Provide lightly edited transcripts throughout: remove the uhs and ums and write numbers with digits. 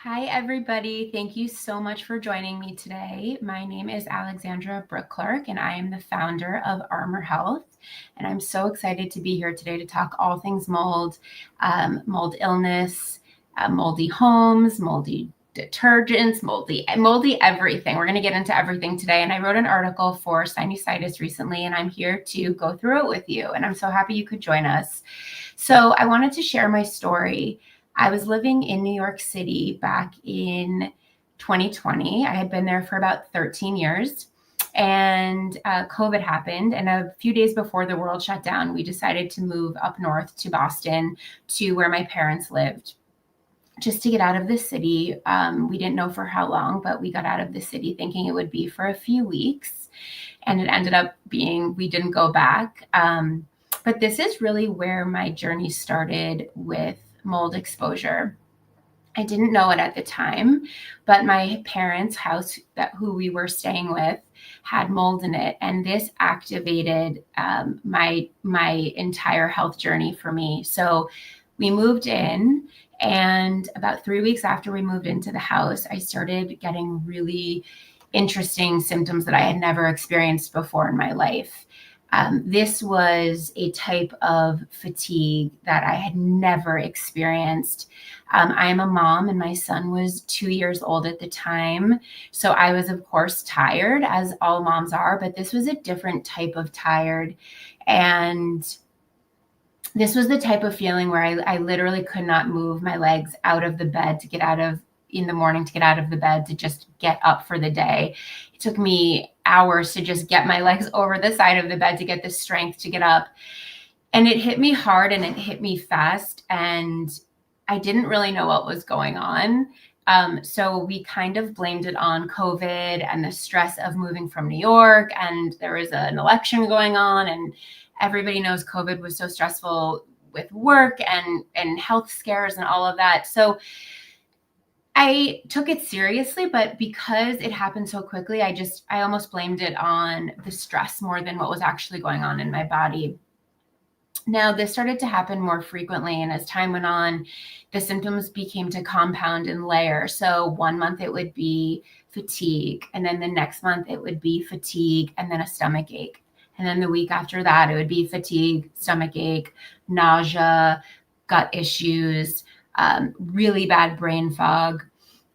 Hi, everybody. Thank you so much for joining me today. My name is Alexandra Brook-Clark, and I am the founder of Armor Health. And I'm so excited to be here today to talk all things mold, mold illness, moldy homes, moldy detergents, moldy everything. We're going to get into everything today. And I wrote an article for Sinusitis recently, and I'm here to go through it with you. And I'm so happy you could join us. So I wanted to share my story. I was living in New York City back in 2020. I had been there for about 13 years, and COVID happened. And a few days before the world shut down, we decided to move up north to Boston, to where my parents lived, just to get out of the city. We didn't know for how long, but we got out of the city thinking it would be for a few weeks. And it ended up being, we didn't go back. But this is really where my journey started with mold exposure. I didn't know it at the time, but my parents' house, who we were staying with, had mold in it, and this activated my entire health journey for me. So we moved in, and about 3 weeks after we moved into the house, I started getting really interesting symptoms that I had never experienced before in my life. This was a type of fatigue that I had never experienced. I am a mom, and my son was 2 years old at the time. So I was, of course, tired, as all moms are, but this was a different type of tired. And this was the type of feeling where I literally could not move my legs out of the bed in the morning to get out of the bed to just get up for the day. It took me hours to just get my legs over the side of the bed to get the strength to get up. And it hit me hard, and it hit me fast, and I didn't really know what was going on. So we kind of blamed it on COVID and the stress of moving from New York, and there was an election going on, and everybody knows COVID was so stressful with work and health scares and all of that. So I took it seriously, but because it happened so quickly, I almost blamed it on the stress more than what was actually going on in my body. Now, this started to happen more frequently, and as time went on, the symptoms became to compound and layer. So 1 month it would be fatigue, and then the next month it would be fatigue and then a stomach ache. And then the week after that, it would be fatigue, stomach ache, nausea, gut issues, really bad brain fog.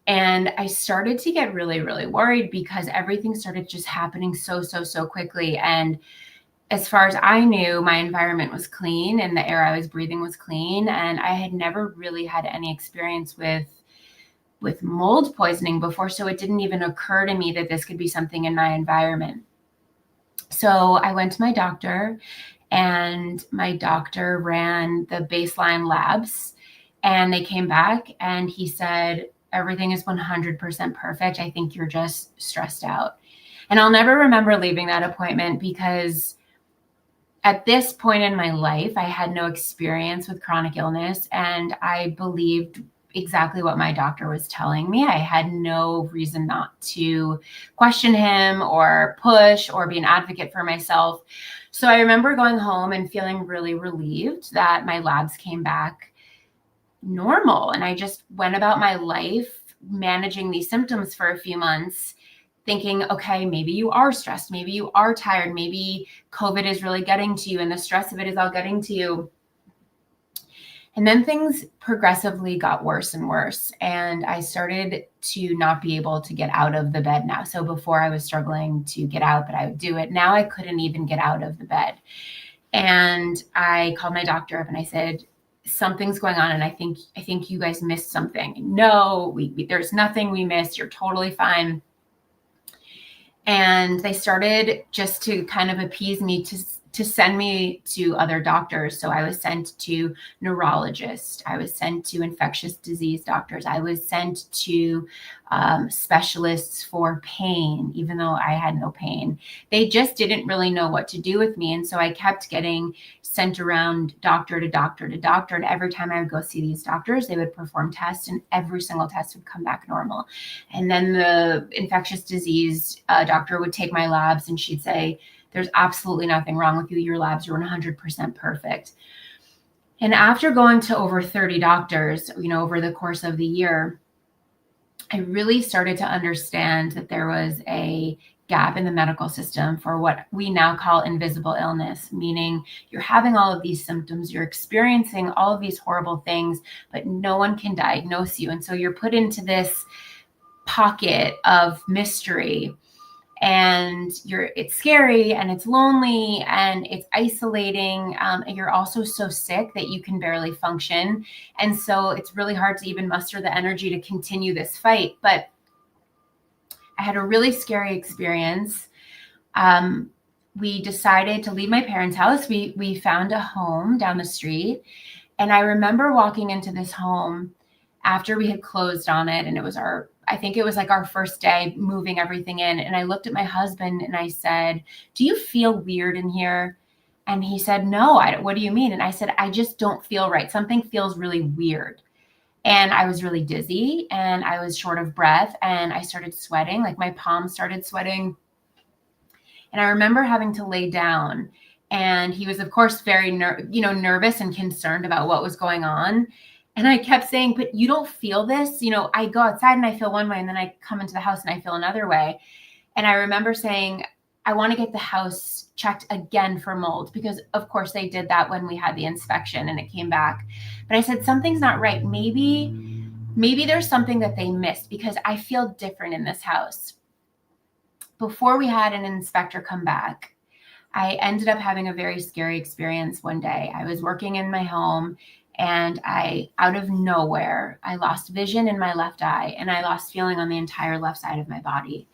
And I started to get really, really worried because everything started just happening so quickly. And as far as I knew, my environment was clean and the air I was breathing was clean. And I had never really had any experience with mold poisoning before. So it didn't even occur to me that this could be something in my environment. So I went to my doctor, and my doctor ran the baseline labs, and they came back and he said, everything is 100% perfect. I think you're just stressed out. And I'll never remember leaving that appointment, because at this point in my life, I had no experience with chronic illness, and I believed exactly what my doctor was telling me. I had no reason not to question him or push or be an advocate for myself. So I remember going home and feeling really relieved that my labs came back normal. And I just went about my life managing these symptoms for a few months, thinking, okay, maybe you are stressed. Maybe you are tired. Maybe COVID is really getting to you and the stress of it is all getting to you. And then things progressively got worse and worse. And I started to not be able to get out of the bed now. So before, I was struggling to get out, but I would do it. Now I couldn't even get out of the bed. And I called my doctor up and I said, something's going on, and I think you guys missed something. No, there's nothing we missed. You're totally fine. And they started just to kind of appease me to send me to other doctors. So I was sent to neurologists. I was sent to infectious disease doctors. I was sent to specialists for pain, even though I had no pain. They just didn't really know what to do with me. And so I kept getting sent around doctor to doctor to doctor. And every time I would go see these doctors, they would perform tests, and every single test would come back normal. And then the infectious disease doctor would take my labs, and she'd say, there's absolutely nothing wrong with you. Your labs are 100% perfect. And after going to over 30 doctors, over the course of the year, I really started to understand that there was a gap in the medical system for what we now call invisible illness, meaning you're having all of these symptoms, you're experiencing all of these horrible things, but no one can diagnose you. And so you're put into this pocket of mystery, and it's scary and it's lonely and it's isolating, and you're also so sick that you can barely function, and so it's really hard to even muster the energy to continue this fight. But I had a really scary experience. We decided to leave my parents' house. We found a home down the street, and I remember walking into this home after we had closed on it, and I think it was like our first day moving everything in. And I looked at my husband and I said, "Do you feel weird in here?" And he said, "No, what do you mean?" And I said, "I just don't feel right. Something feels really weird." And I was really dizzy and I was short of breath and I started sweating, like my palms started sweating. And I remember having to lay down, and he was of course very nervous and concerned about what was going on. And I kept saying, "But you don't feel this? I go outside and I feel one way, and then I come into the house and I feel another way." And I remember saying, "I want to get the house checked again for mold," because of course they did that when we had the inspection and it came back. But I said, "Something's not right. Maybe there's something that they missed, because I feel different in this house." Before we had an inspector come back, I ended up having a very scary experience one day. I was working in my home, and out of nowhere, I lost vision in my left eye, and I lost feeling on the entire left side of my body.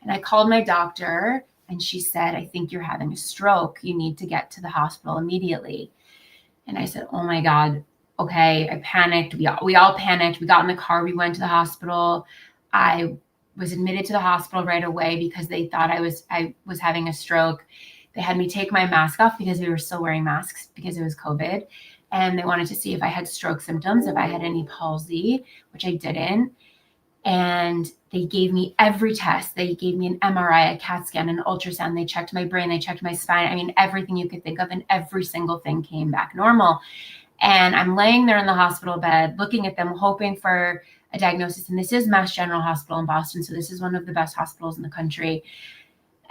And I called my doctor, and she said, "I think you're having a stroke. You need to get to the hospital immediately." And I said, "Oh my God." Okay. I panicked. We all panicked. We got in the car. We went to the hospital. I was admitted to the hospital right away because they thought I was having a stroke. They had me take my mask off because we were still wearing masks because it was COVID. And they wanted to see if I had stroke symptoms, if I had any palsy, which I didn't. And they gave me every test. They gave me an MRI, a CAT scan, an ultrasound. They checked my brain. They checked my spine. I mean, everything you could think of, and every single thing came back normal. And I'm laying there in the hospital bed, looking at them, hoping for a diagnosis. And this is Mass General Hospital in Boston. So this is one of the best hospitals in the country.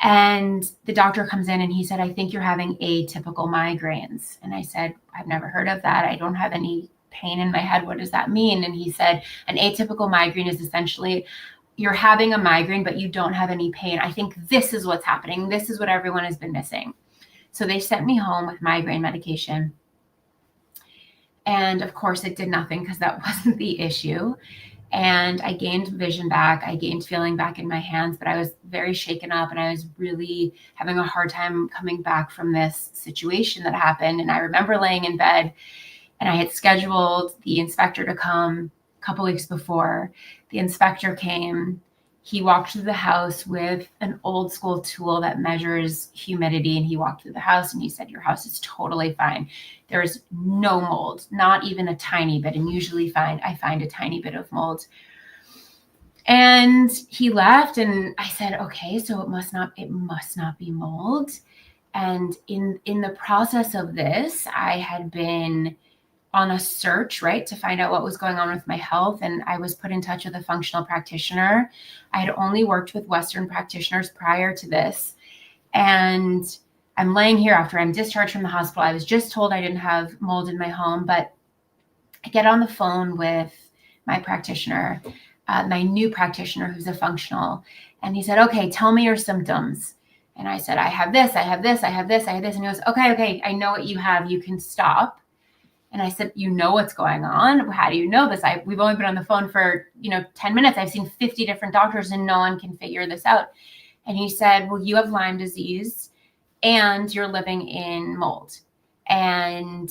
And the doctor comes in and he said, "I think you're having atypical migraines." And I said, "I've never heard of that. I don't have any pain in my head. What does that mean?" And he said, "An atypical migraine is essentially you're having a migraine, but you don't have any pain. I think this is what's happening. This is what everyone has been missing." So they sent me home with migraine medication. And of course it did nothing, because that wasn't the issue. And I gained vision back. I gained feeling back in my hands, but I was very shaken up, and I was really having a hard time coming back from this situation that happened. And I remember laying in bed, and I had scheduled the inspector to come a couple weeks before. The inspector came. He walked through the house with an old school tool that measures humidity. And he walked through the house and he said, "Your house is totally fine. There's no mold, not even a tiny bit." And usually I find a tiny bit of mold. And he left, and I said, "Okay, so it must not be mold." And in the process of this, I had been on a search, right, to find out what was going on with my health. And I was put in touch with a functional practitioner. I had only worked with Western practitioners prior to this. And I'm laying here after I'm discharged from the hospital. I was just told I didn't have mold in my home, but I get on the phone with my practitioner, my new practitioner, who's a functional. And he said, "Okay, tell me your symptoms." And I said, "I have this, I have this, I have this, I have this." And he goes, Okay, I know what you have. You can stop." And I said, "You know what's going on? How do you know this? We've only been on the phone for 10 minutes. I've seen 50 different doctors and no one can figure this out." And he said, "Well, you have Lyme disease and you're living in mold." And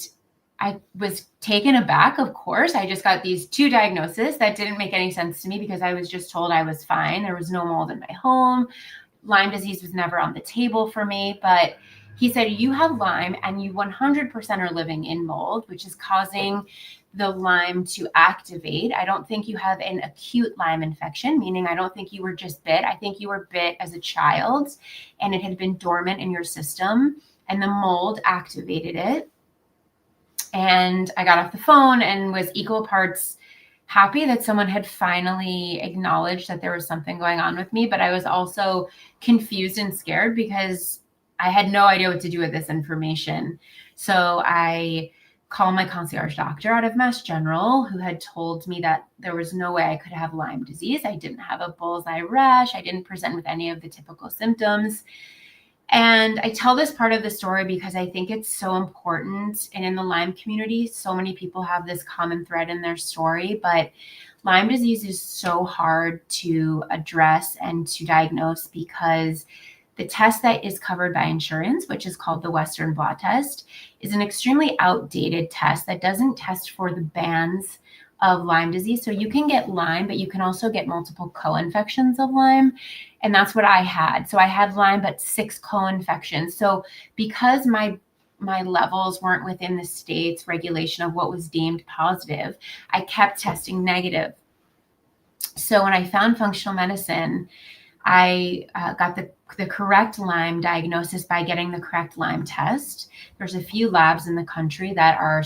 I was taken aback, of course. I just got these two diagnoses that didn't make any sense to me, because I was just told I was fine. There was no mold in my home. Lyme disease was never on the table for me. But he said, "You have Lyme and you 100% are living in mold, which is causing the Lyme to activate. I don't think you have an acute Lyme infection," meaning I don't think you were just bit. I think you were bit as a child and it had been dormant in your system and the mold activated it. And I got off the phone and was equal parts happy that someone had finally acknowledged that there was something going on with me, but I was also confused and scared because I had no idea what to do with this information. So I called my concierge doctor out of Mass General, who had told me that there was no way I could have Lyme disease. I didn't have a bullseye rash. I didn't present with any of the typical symptoms. And I tell this part of the story because I think it's so important. And in the Lyme community, so many people have this common thread in their story, but Lyme disease is so hard to address and to diagnose because the test that is covered by insurance, which is called the Western blot test, is an extremely outdated test that doesn't test for the bands of Lyme disease. So you can get Lyme, but you can also get multiple co-infections of Lyme. And that's what I had. So I had Lyme, but 6 co-infections. So because my levels weren't within the state's regulation of what was deemed positive, I kept testing negative. So when I found functional medicine, I got the correct Lyme diagnosis by getting the correct Lyme test. There's a few labs in the country that are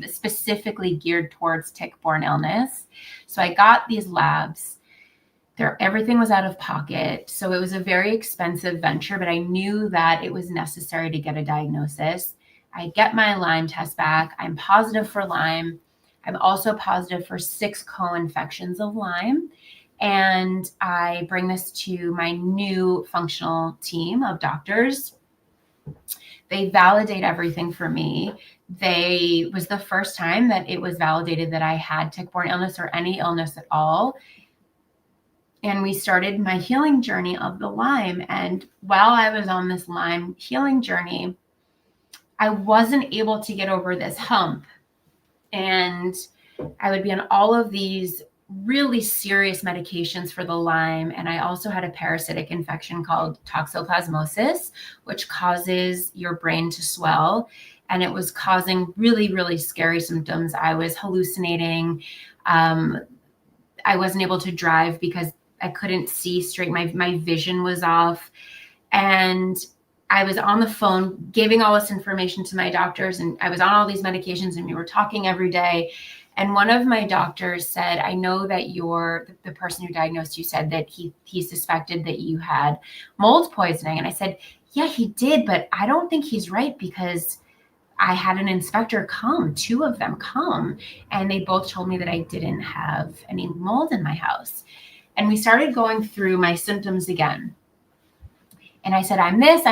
specifically geared towards tick-borne illness. So I got these labs. Everything was out of pocket. So it was a very expensive venture, but I knew that it was necessary to get a diagnosis. I get my Lyme test back. I'm positive for Lyme. I'm also positive for 6 co-infections of Lyme. And I bring this to my new functional team of doctors. They validate everything for me. It was the first time that it was validated that I had tick-borne illness or any illness at all. And we started my healing journey of the Lyme. And while I was on this Lyme healing journey, I wasn't able to get over this hump. And I would be on all of these really serious medications for the Lyme. And I also had a parasitic infection called toxoplasmosis, which causes your brain to swell. And it was causing really, really scary symptoms. I was hallucinating. I wasn't able to drive because I couldn't see straight. My vision was off. And I was on the phone giving all this information to my doctors, and I was on all these medications, and we were talking every day. And one of my doctors said, I know that the person who diagnosed you said that he suspected that you had mold poisoning. And I said, yeah, he did, but I don't think he's right because I had an inspector come, 2 of them come, and they both told me that I didn't have any mold in my house. And we started going through my symptoms again. And I said, I'm this.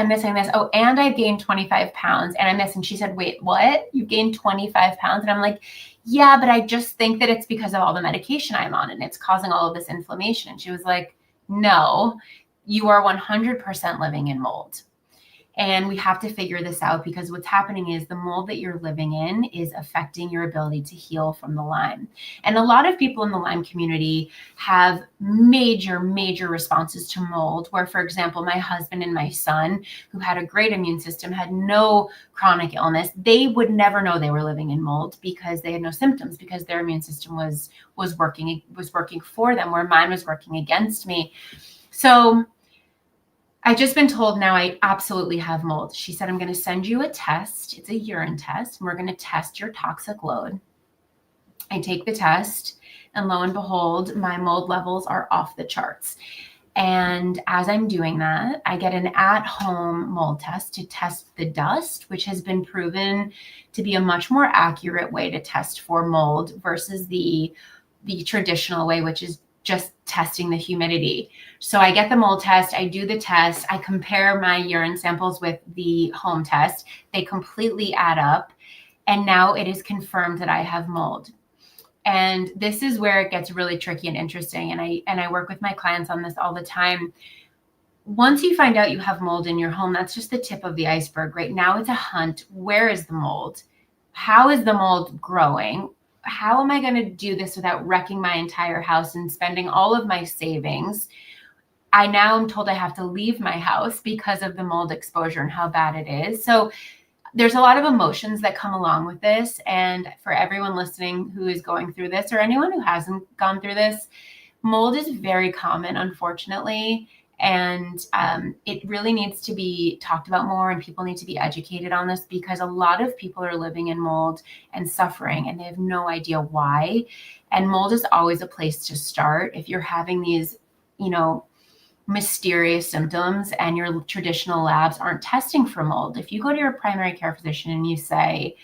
Oh, and I've gained 25 pounds and I'm this. And she said, wait, what? You gained 25 pounds? And I'm like, yeah, but I just think that it's because of all the medication I'm on and it's causing all of this inflammation. And she was like, no, you are 100% living in mold. And we have to figure this out because what's happening is the mold that you're living in is affecting your ability to heal from the Lyme. And a lot of people in the Lyme community have major, major responses to mold, where, for example, my husband and my son, who had a great immune system, had no chronic illness. They would never know they were living in mold because they had no symptoms, because their immune system was working for them, where mine was working against me. So I've just been told now I absolutely have mold. She said, I'm going to send you a test. It's a urine test. And we're going to test your toxic load. I take the test, and lo and behold, my mold levels are off the charts. And as I'm doing that, I get an at-home mold test to test the dust, which has been proven to be a much more accurate way to test for mold versus the traditional way, which is just testing the humidity. So I get the mold test, I do the test, I compare my urine samples with the home test. They completely add up. And now it is confirmed that I have mold. And this is where it gets really tricky and interesting. And I work with my clients on this all the time. Once you find out you have mold in your home, that's just the tip of the iceberg. Right now it's a hunt. Where is the mold? How is the mold growing? How am I going to do this without wrecking my entire house and spending all of my savings? I now am told I have to leave my house because of the mold exposure and how bad it is. So there's a lot of emotions that come along with this. And for everyone listening who is going through this, or anyone who hasn't gone through this, mold is very common, unfortunately. And it really needs to be talked about more, and people need to be educated on this, because a lot of people are living in mold and suffering, and they have no idea why. And mold is always a place to start. If you're having these, mysterious symptoms and your traditional labs aren't testing for mold, if you go to your primary care physician and you say,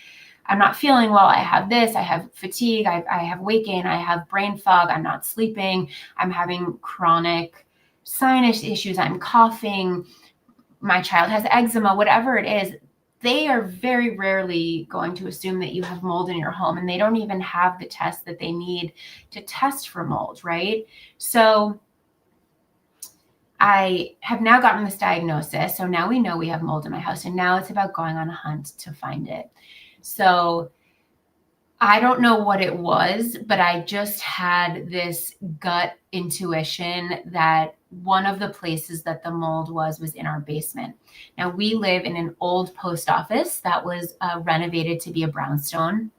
I'm not feeling well, I have this, I have fatigue, I have weight gain, I have brain fog, I'm not sleeping, I'm having chronic sinus issues, I'm coughing, my child has eczema, whatever it is, they are very rarely going to assume that you have mold in your home, and they don't even have the test that they need to test for mold, right? So I have now gotten this diagnosis. So now we know we have mold in my house, and now it's about going on a hunt to find it. So I don't know what it was, but I just had this gut intuition that one of the places that the mold was in our basement. Now, we live in an old post office that was renovated to be a brownstone.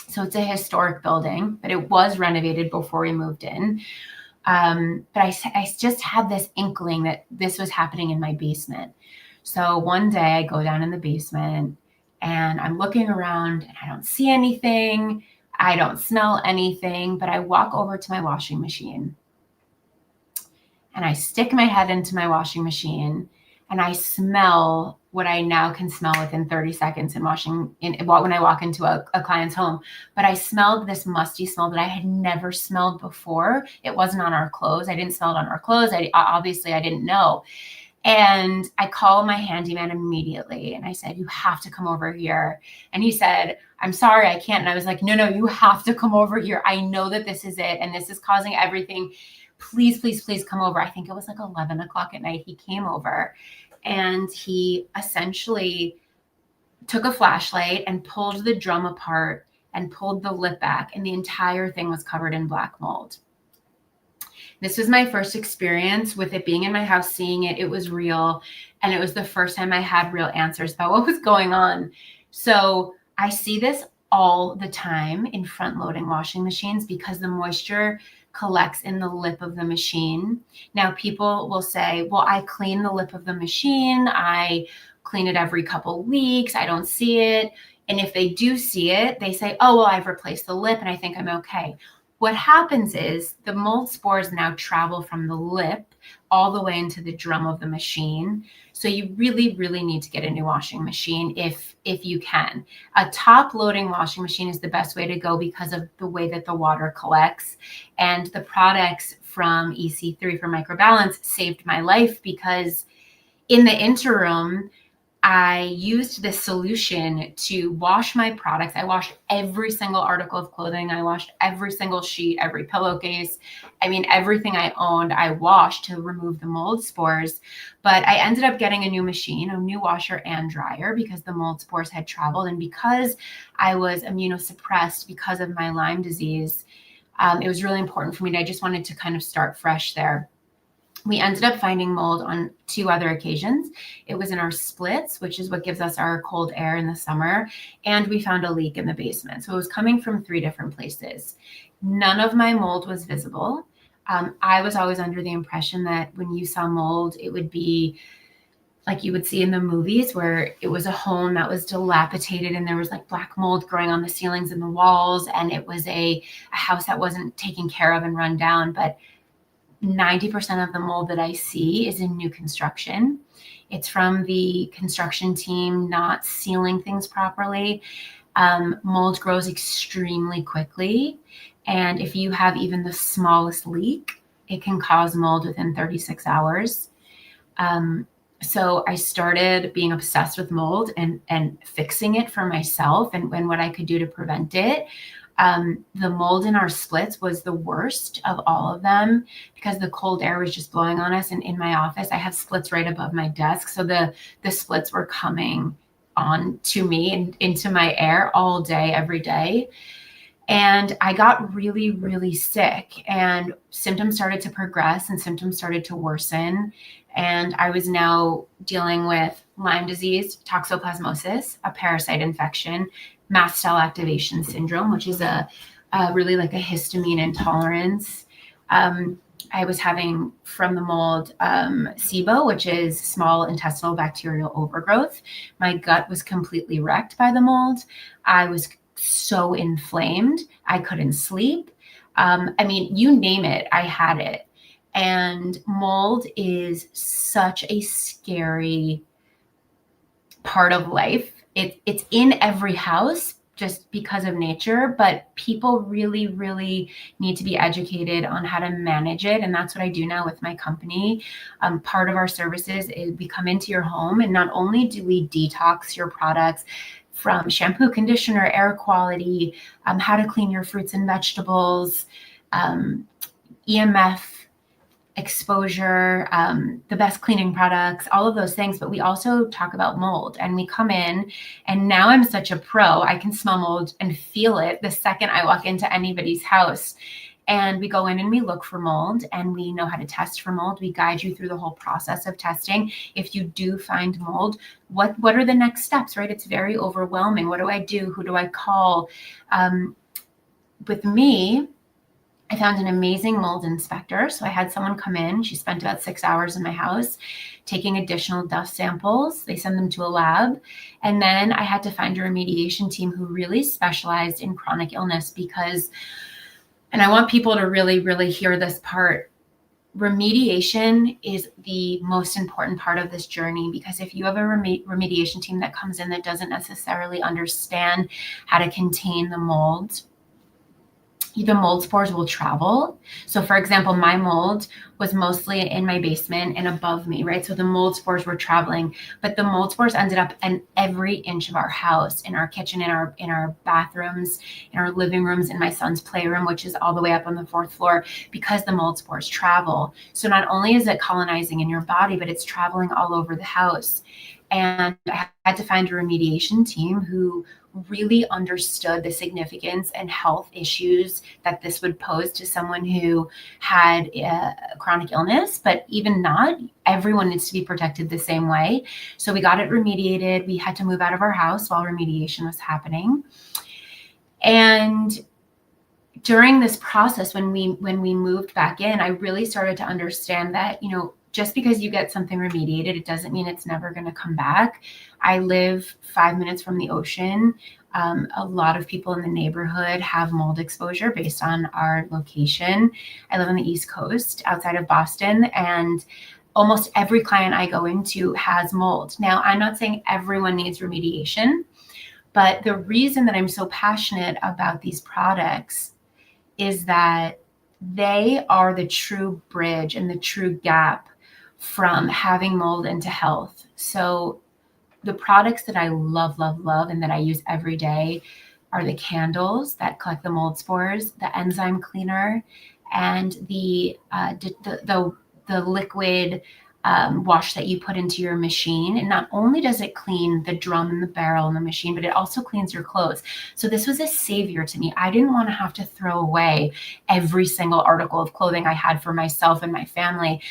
So it's a historic building, but it was renovated before we moved in. But I just had this inkling that this was happening in my basement. So one day I go down in the basement and I'm looking around and I don't see anything. I don't smell anything, but I walk over to my washing machine and I stick my head into my washing machine and I smell what I now can smell within 30 seconds when I walk into a client's home. But I smelled this musty smell that I had never smelled before. It wasn't on our clothes. I didn't smell it on our clothes. Obviously I didn't know. And I called my handyman immediately and I said, you have to come over here. And he said, I'm sorry, I can't. And I was like, no, you have to come over here. I know that this is it. And this is causing everything. Please, please, please come over. I think it was like 11 o'clock at night. He came over and he essentially took a flashlight and pulled the drum apart and pulled the lip back. And the entire thing was covered in black mold. This was my first experience with it being in my house, seeing it. It was real. And it was the first time I had real answers about what was going on. So I see this all the time in front loading washing machines because the moisture collects in the lip of the machine. Now, people will say, well, I clean the lip of the machine. I clean it every couple weeks. I don't see it. And if they do see it, they say, oh, well, I've replaced the lip and I think I'm okay. What happens is the mold spores now travel from the lip all the way into the drum of the machine. So you really, really need to get a new washing machine if you can. A top loading washing machine is the best way to go because of the way that the water collects. And the products from EC3 for Microbalance saved my life because in the interim, I used this solution to wash my products. I washed every single article of clothing. I washed every single sheet, every pillowcase. I mean, everything I owned, I washed to remove the mold spores. But I ended up getting a new machine, a new washer and dryer because the mold spores had traveled. And because I was immunosuppressed because of my Lyme disease, it was really important for me. I just wanted to kind of start fresh there. We ended up finding mold on 2 other occasions. It was in our splits, which is what gives us our cold air in the summer. And we found a leak in the basement. So it was coming from 3 different places. None of my mold was visible. I was always under the impression that when you saw mold, it would be like you would see in the movies where it was a home that was dilapidated and there was like black mold growing on the ceilings and the walls. And it was a house that wasn't taken care of and run down. But 90% of the mold that I see is in new construction. It's from the construction team not sealing things properly. Mold grows extremely quickly. And if you have even the smallest leak, it can cause mold within 36 hours. So I started being obsessed with mold and fixing it for myself and what I could do to prevent it. The mold in our splits was the worst of all of them because the cold air was just blowing on us. And in my office, I have splits right above my desk. So the splits were coming on to me and into my air all day, every day. And I got really, really sick and symptoms started to progress and symptoms started to worsen. And I was now dealing with Lyme disease, toxoplasmosis, a parasite infection, mast cell activation syndrome, which is a really like a histamine intolerance. I was having from the mold SIBO, which is small intestinal bacterial overgrowth. My gut was completely wrecked by the mold. I was so inflamed. I couldn't sleep. I mean, you name it, I had it. And mold is such a scary part of life. It's in every house just because of nature, but people really, really need to be educated on how to manage it. And that's what I do now with my company. Part of our services is we come into your home, and not only do we detox your products from shampoo, conditioner, air quality, how to clean your fruits and vegetables, EMF exposure, the best cleaning products, all of those things. But we also talk about mold, and we come in, and now I'm such a pro. I can smell mold and feel it the second I walk into anybody's house. And we go in and we look for mold, and we know how to test for mold. We guide you through the whole process of testing. If you do find mold, what are the next steps, right? It's very overwhelming. What do I do? Who do I call? With me, I found an amazing mold inspector. So I had someone come in. She spent about 6 hours in my house taking additional dust samples. They send them to a lab. And then I had to find a remediation team who really specialized in chronic illness, because, and I want people to really, really hear this part, remediation is the most important part of this journey. Because if you have a remediation team that comes in that doesn't necessarily understand how to contain the mold spores will travel. So for example, my mold was mostly in my basement and above me, right? So the mold spores were traveling, but the mold spores ended up in every inch of our house, in our kitchen, in our bathrooms, in our living rooms, in my son's playroom, which is all the way up on the 4th floor, because the mold spores travel. So not only is it colonizing in your body, but it's traveling all over the house. And I had to find a remediation team who really understood the significance and health issues that this would pose to someone who had a chronic illness. But even not, everyone needs to be protected the same way. So we got it remediated. We had to move out of our house while remediation was happening. And during this process, when we moved back in, I really started to understand that, just because you get something remediated, it doesn't mean it's never going to come back. I live 5 minutes from the ocean. A lot of people in the neighborhood have mold exposure based on our location. I live on the East Coast outside of Boston, and almost every client I go into has mold. Now, I'm not saying everyone needs remediation, but the reason that I'm so passionate about these products is that they are the true bridge and the true gap from having mold into health. So the products that I love, love, love, and that I use every day are the candles that collect the mold spores, the enzyme cleaner, and the liquid wash that you put into your machine. And not only does it clean the drum and the barrel in the machine, but it also cleans your clothes. So this was a savior to me. I didn't want to have to throw away every single article of clothing I had for myself and my family.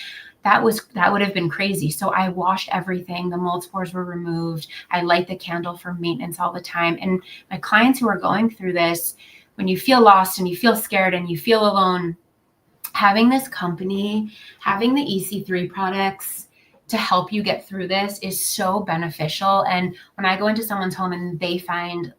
That would have been crazy. So I washed everything. The mold spores were removed. I light the candle for maintenance all the time. And my clients who are going through this, when you feel lost and you feel scared and you feel alone, having this company, having the EC3 products to help you get through this is so beneficial. And when I go into someone's home and they find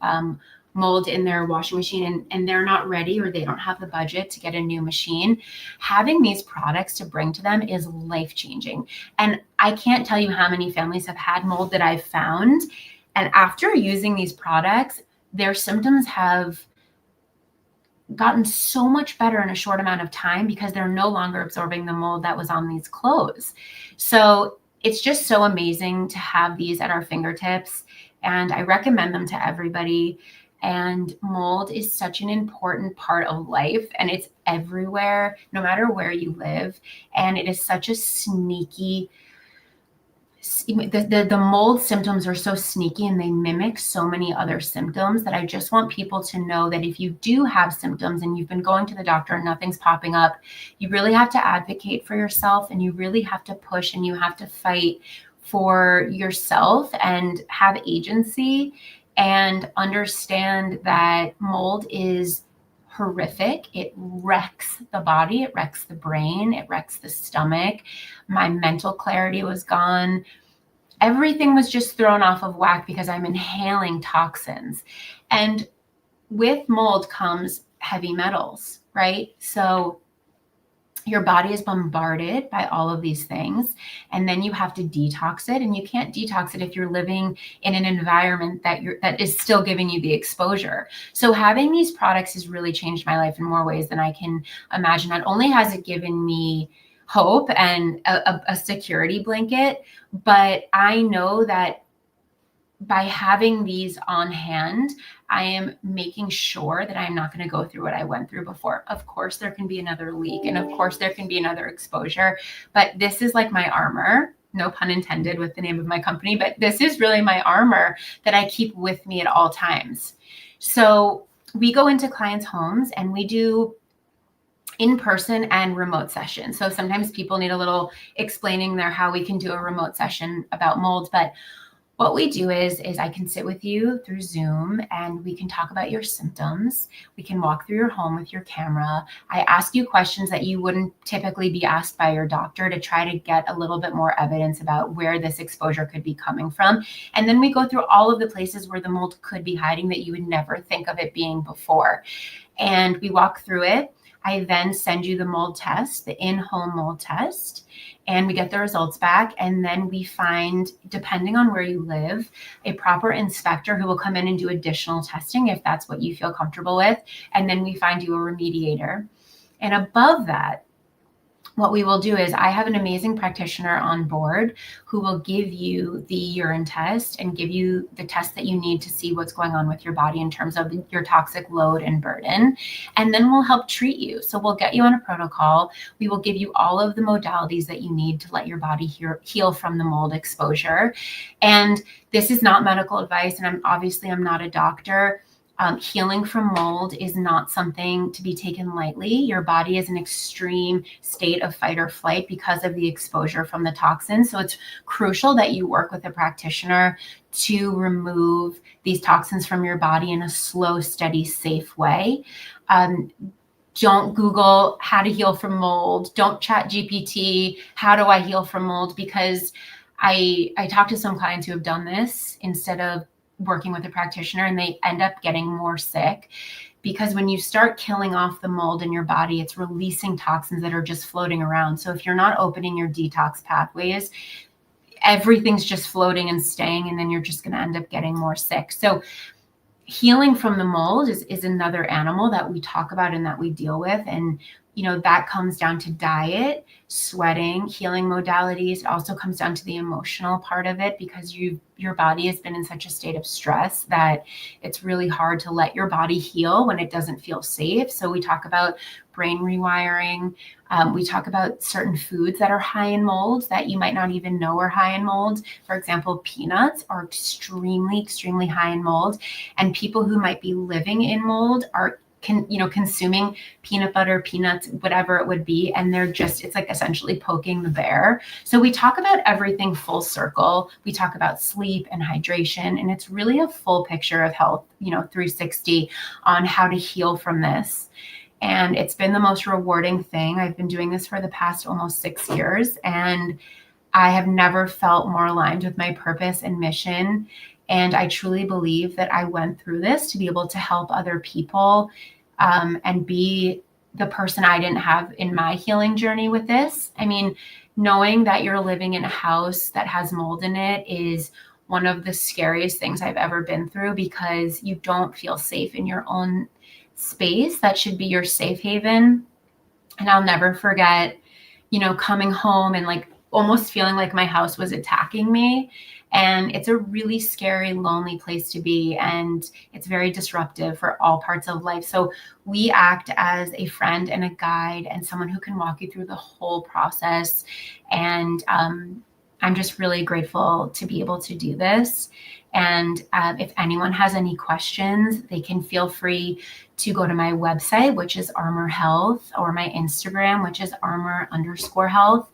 mold in their washing machine and they're not ready, or they don't have the budget to get a new machine, having these products to bring to them is life-changing. And I can't tell you how many families have had mold that I've found, and after using these products, their symptoms have gotten so much better in a short amount of time because they're no longer absorbing the mold that was on these clothes. So it's just so amazing to have these at our fingertips, and I recommend them to everybody. And mold is such an important part of life, and it's everywhere, no matter where you live. And it is such a sneaky, the mold symptoms are so sneaky, and they mimic so many other symptoms, that I just want people to know that if you do have symptoms and you've been going to the doctor and nothing's popping up, you really have to advocate for yourself, and you really have to push, and you have to fight for yourself and have agency, and understand that mold is horrific. It wrecks the body, it wrecks the brain, it wrecks the stomach. My mental clarity was gone. Everything was just thrown off of whack because I'm inhaling toxins. And with mold comes heavy metals, right? So your body is bombarded by all of these things, and then you have to detox it, and you can't detox it if you're living in an environment that is still giving you the exposure. So having these products has really changed my life in more ways than I can imagine. Not only has it given me hope and a security blanket, but I know that by having these on hand, I am making sure that I'm not going to go through what I went through before. Of course, there can be another leak, and of course, there can be another exposure, but this is like my armor. No pun intended with the name of my company, but this is really my armor that I keep with me at all times. So we go into clients' homes and we do in-person and remote sessions. So sometimes people need a little explaining there how we can do a remote session about mold, but what we do is I can sit with you through Zoom and we can talk about your symptoms. We can walk through your home with your camera. I ask you questions that you wouldn't typically be asked by your doctor to try to get a little bit more evidence about where this exposure could be coming from. And then we go through all of the places where the mold could be hiding that you would never think of it being before. And we walk through it. I then send you the mold test, the in-home mold test, and we get the results back. And then we find, depending on where you live, a proper inspector who will come in and do additional testing if that's what you feel comfortable with. And then we find you a remediator. And above that, what we will do is I have an amazing practitioner on board who will give you the urine test and give you the test that you need to see what's going on with your body in terms of your toxic load and burden. And then we'll help treat you. So we'll get you on a protocol. We will give you all of the modalities that you need to let your body heal from the mold exposure. And this is not medical advice. And I'm not a doctor. Healing from mold is not something to be taken lightly. Your body is in extreme state of fight or flight because of the exposure from the toxins. So it's crucial that you work with a practitioner to remove these toxins from your body in a slow, steady, safe way. Don't Google how to heal from mold. Don't chat GPT, how do I heal from mold? Because I talk to some clients who have done this instead of working with a practitioner, and they end up getting more sick because when you start killing off the mold in your body, it's releasing toxins that are just floating around. So if you're not opening your detox pathways, everything's just floating and staying, and then you're just going to end up getting more sick. So healing from the mold is another animal that we talk about and that we deal with. And that comes down to diet, sweating, healing modalities. It also comes down to the emotional part of it because your body has been in such a state of stress that it's really hard to let your body heal when it doesn't feel safe. So we talk about brain rewiring. We talk about certain foods that are high in mold that you might not even know are high in mold. For example, peanuts are extremely, extremely high in mold. And people who might be living in mold are consuming peanut butter, peanuts, whatever it would be. And it's like essentially poking the bear. So we talk about everything full circle. We talk about sleep and hydration, and it's really a full picture of health, 360 on how to heal from this. And it's been the most rewarding thing. I've been doing this for the past almost 6 years, and I have never felt more aligned with my purpose and mission. And I truly believe that I went through this to be able to help other people and be the person I didn't have in my healing journey with this. I mean, knowing that you're living in a house that has mold in it is one of the scariest things I've ever been through because you don't feel safe in your own space. That should be your safe haven. And I'll never forget, coming home and like almost feeling like my house was attacking me. And it's a really scary, lonely place to be. And it's very disruptive for all parts of life. So we act as a friend and a guide and someone who can walk you through the whole process. And I'm just really grateful to be able to do this. And if anyone has any questions, they can feel free to go to my website, which is Armor Health, or my Instagram, which is Armor_Health.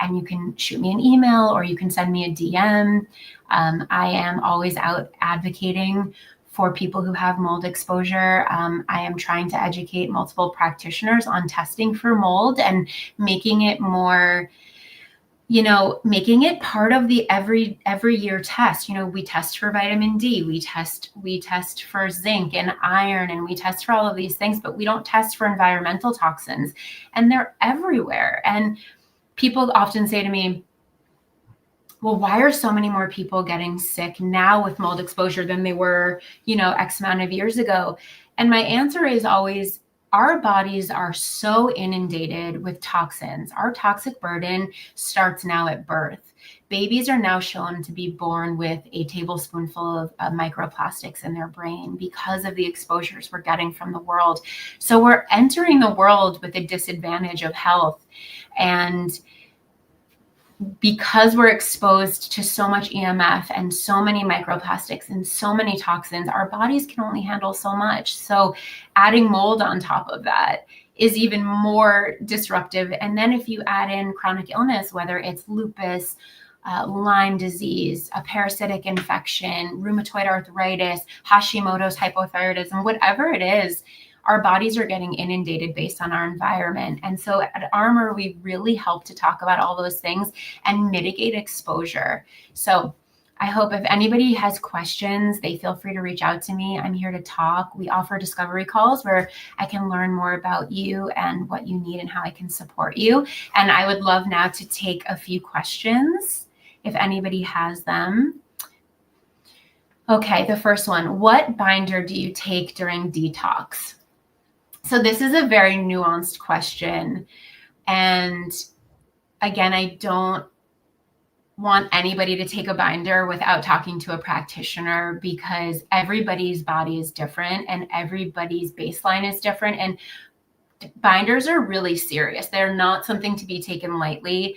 And you can shoot me an email or you can send me a DM. I am always out advocating for people who have mold exposure. I am trying to educate multiple practitioners on testing for mold and making it more, making it part of the every year test. We test for vitamin D, we test for zinc and iron, and we test for all of these things, but we don't test for environmental toxins, and they're everywhere. And people often say to me, well, why are so many more people getting sick now with mold exposure than they were, X amount of years ago? And my answer is always, our bodies are so inundated with toxins. Our toxic burden starts now at birth. Babies are now shown to be born with a tablespoonful of microplastics in their brain because of the exposures we're getting from the world. So we're entering the world with a disadvantage of health. And because we're exposed to so much EMF and so many microplastics and so many toxins, our bodies can only handle so much. So adding mold on top of that is even more disruptive. And then if you add in chronic illness, whether it's lupus, Lyme disease, a parasitic infection, rheumatoid arthritis, Hashimoto's hypothyroidism, whatever it is, our bodies are getting inundated based on our environment. And so at Armor, we really help to talk about all those things and mitigate exposure. So I hope if anybody has questions, they feel free to reach out to me. I'm here to talk. We offer discovery calls where I can learn more about you and what you need and how I can support you. And I would love now to take a few questions if anybody has them. Okay, the first one, what binder do you take during detox? So this is a very nuanced question. And again, I don't want anybody to take a binder without talking to a practitioner, because everybody's body is different and everybody's baseline is different. And binders are really serious. They're not something to be taken lightly.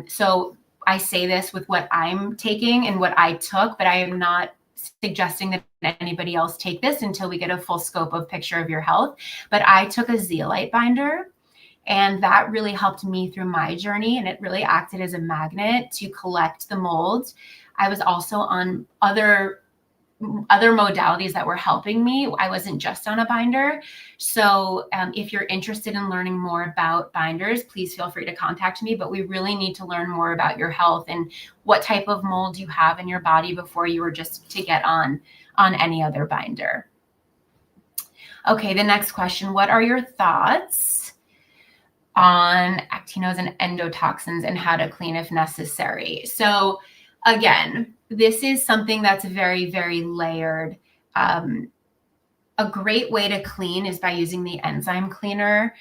So I say this with what I'm taking and what I took, but I am not suggesting that anybody else take this until we get a full scope of picture of your health. But I took a zeolite binder, and that really helped me through my journey, and it really acted as a magnet to collect the mold. I was also on other modalities that were helping me. I wasn't just on a binder. So if you're interested in learning more about binders, please feel free to contact me. But we really need to learn more about your health and what type of mold you have in your body before you were just to get on any other binder. Okay, the next question. What are your thoughts on actinos and endotoxins and how to clean if necessary? So again, this is something that's very, very layered. A great way to clean is by using the enzyme cleaner.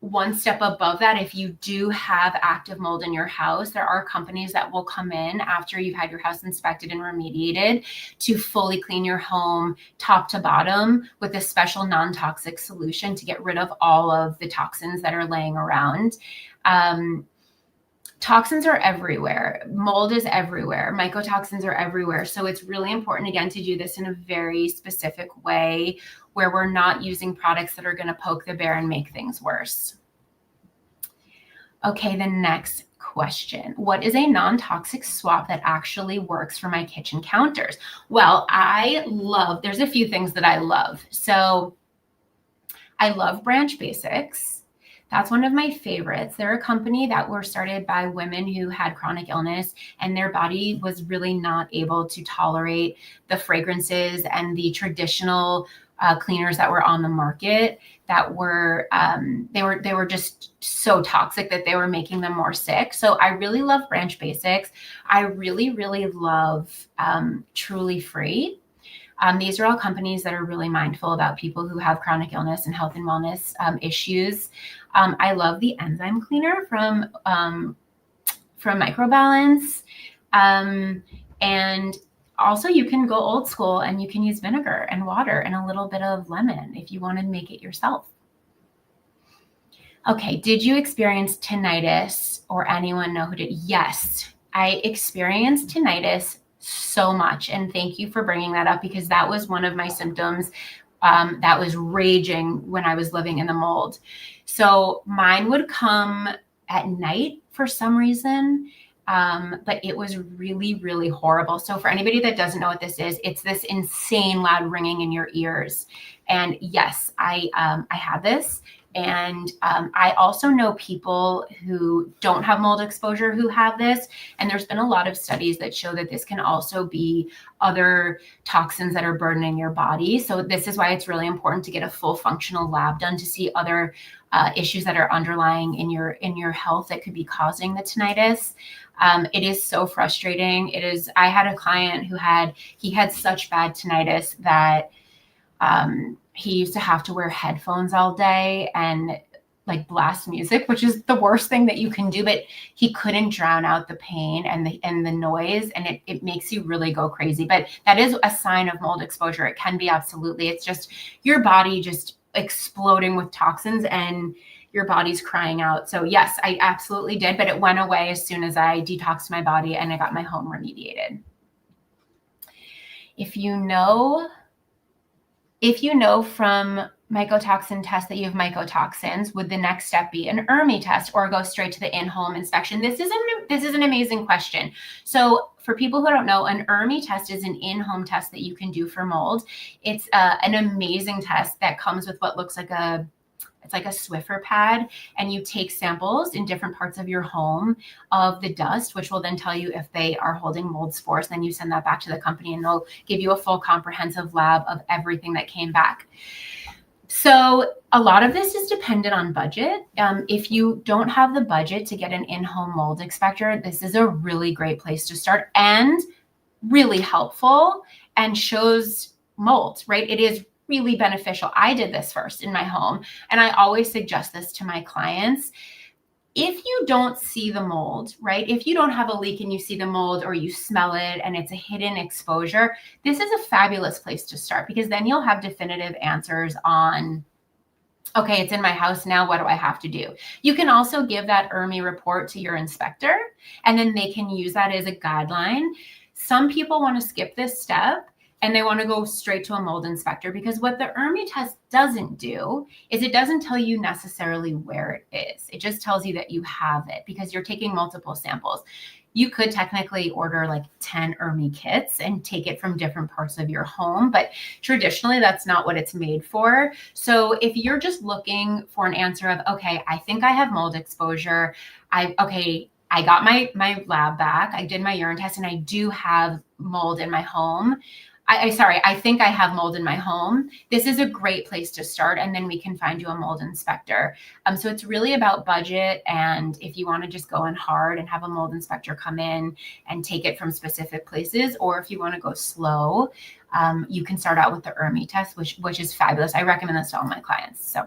One step above that, if you do have active mold in your house, there are companies that will come in after you've had your house inspected and remediated to fully clean your home top to bottom with a special non-toxic solution to get rid of all of the toxins that are laying around. Toxins are everywhere. Mold is everywhere. Mycotoxins are everywhere. So it's really important, again, to do this in a very specific way where we're not using products that are going to poke the bear and make things worse. Okay, the next question. What is a non-toxic swap that actually works for my kitchen counters? Well, there's a few things that I love. So I love Branch Basics. That's one of my favorites. They're a company that were started by women who had chronic illness, and their body was really not able to tolerate the fragrances and the traditional cleaners that were on the market that were, they were just so toxic that they were making them more sick. So I really love Branch Basics. I really, really love Truly Free. These are all companies that are really mindful about people who have chronic illness and health and wellness issues. I love the enzyme cleaner from Microbalance. And also you can go old school and you can use vinegar and water and a little bit of lemon if you want to make it yourself. Okay, did you experience tinnitus or anyone know who did? Yes, I experienced tinnitus so much. And thank you for bringing that up, because that was one of my symptoms that was raging when I was living in the mold. So mine would come at night for some reason. But it was really, really horrible. So for anybody that doesn't know what this is, it's this insane loud ringing in your ears. And yes, I had this. And I also know people who don't have mold exposure who have this. And there's been a lot of studies that show that this can also be other toxins that are burdening your body. So this is why it's really important to get a full functional lab done to see other issues that are underlying in your health that could be causing the tinnitus. It is so frustrating. It is. I had a client who had such bad tinnitus that he used to have to wear headphones all day and like blast music, which is the worst thing that you can do, but he couldn't drown out the pain and the noise, and it makes you really go crazy. But that is a sign of mold exposure. It can be, absolutely. It's just your body just exploding with toxins and your body's crying out. So yes, I absolutely did, but it went away as soon as I detoxed my body and I got my home remediated. If you know from mycotoxin test that you have mycotoxins, would the next step be an ERMI test or go straight to the in-home inspection? This is an amazing question. So for people who don't know, an ERMI test is an in-home test that you can do for mold. It's an amazing test that comes with what looks like it's like a Swiffer pad, and you take samples in different parts of your home of the dust, which will then tell you if they are holding mold spores. Then you send that back to the company and they'll give you a full comprehensive lab of everything that came back. So a lot of this is dependent on budget. If you don't have the budget to get an in-home mold inspector, this is a really great place to start and really helpful and shows mold, right? It is really beneficial. I did this first in my home, and I always suggest this to my clients. If you don't see the mold, right? If you don't have a leak and you see the mold or you smell it and it's a hidden exposure, this is a fabulous place to start, because then you'll have definitive answers on, okay, it's in my house now, what do I have to do? You can also give that ERMI report to your inspector, and then they can use that as a guideline. Some people want to skip this step and they want to go straight to a mold inspector, because what the ERMI test doesn't do is it doesn't tell you necessarily where it is. It just tells you that you have it, because you're taking multiple samples. You could technically order like 10 ERMI kits and take it from different parts of your home, but traditionally that's not what it's made for. So if you're just looking for an answer of, okay, I think I have mold exposure, I got my lab back, I did my urine test, and I do have mold in my home. I think I have mold in my home. This is a great place to start, and then we can find you a mold inspector. So it's really about budget, and if you want to just go in hard and have a mold inspector come in and take it from specific places, or if you want to go slow, you can start out with the ERMI test, which is fabulous. I recommend this to all my clients. So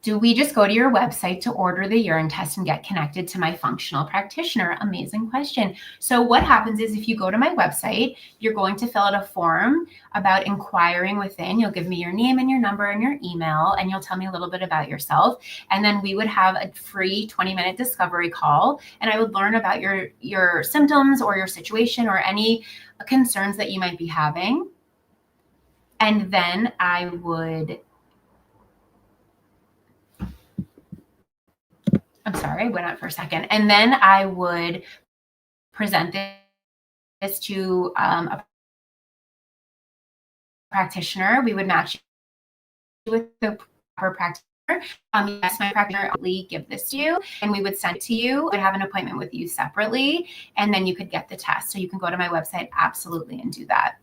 do we just go to your website to order the urine test and get connected to my functional practitioner? Amazing question. So what happens is, if you go to my website, you're going to fill out a form about inquiring within. You'll give me your name and your number and your email, and you'll tell me a little bit about yourself. And then we would have a free 20-minute discovery call, and I would learn about your symptoms or your situation or any concerns that you might be having. And then I went out for a second. And then I would present this to a practitioner. We would match you with the proper practitioner. Yes, my practitioner will give this to you, and we would send it to you. I'd have an appointment with you separately, and then you could get the test. So you can go to my website, absolutely, and do that.